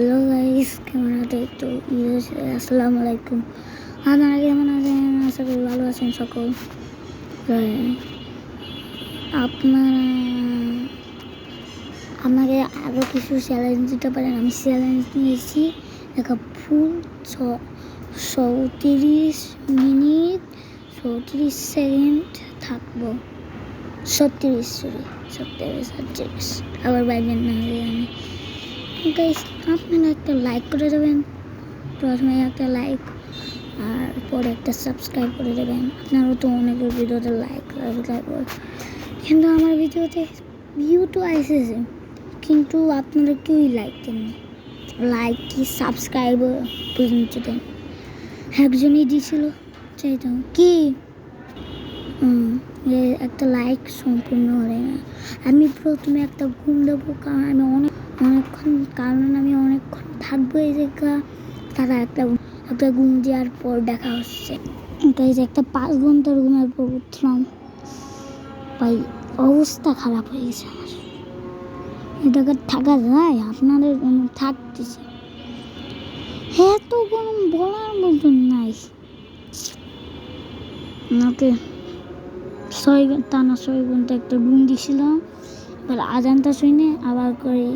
Hello guys, কেমন আছো? তো আসসালামু আলাইকুম। আপনারা কেমন আছেন? আশা করি ভালো আছেন সকল। আপনারা আমাকে আরও কিছু চ্যালেঞ্জ দিতে পারেন। আমি চ্যালেঞ্জ নিয়েছি একটা ফুল 34 মিনিট 34 সেকেন্ড থাকবো। 37 আবার বাইবেন না আমি গাইস। আপনারা একটা লাইক করে দেবেন, প্রথমে একটা লাইক আর পরে একটা সাবস্ক্রাইব করে দেবেন। আপনারও তো অনেকের ভিডিওতে লাইক কিন্তু আমার ভিডিওতে ভিউ তো আসেছে, কিন্তু আপনারা কেউই লাইক দেন, লাইক কি সাবস্ক্রাইব পর্যন্ত দেন। একজনই দিয়েছিল, চাইতাম কি একটা লাইক সম্পূর্ণ হয় না। আমি প্রথমে একটা ঘুম দেবো, কারণ আমি অনেকক্ষণ থাকবো এই জায়গা। তারা একটা ঘুম দেওয়ার পর দেখা হচ্ছে। তাই যে একটা 5 ঘন্টার ঘুমের পর উঠলাম, ভাই অবস্থা খারাপ হয়ে গেছে আমার। এটাকে থাকা যায়? আপনাদের থাকতেছে, এত গরম বলার মতন নাই। ওকে 6 ঘন্টা একটা ঘুম দিয়েছিলাম, এবার আজানটা শুনে আবার করে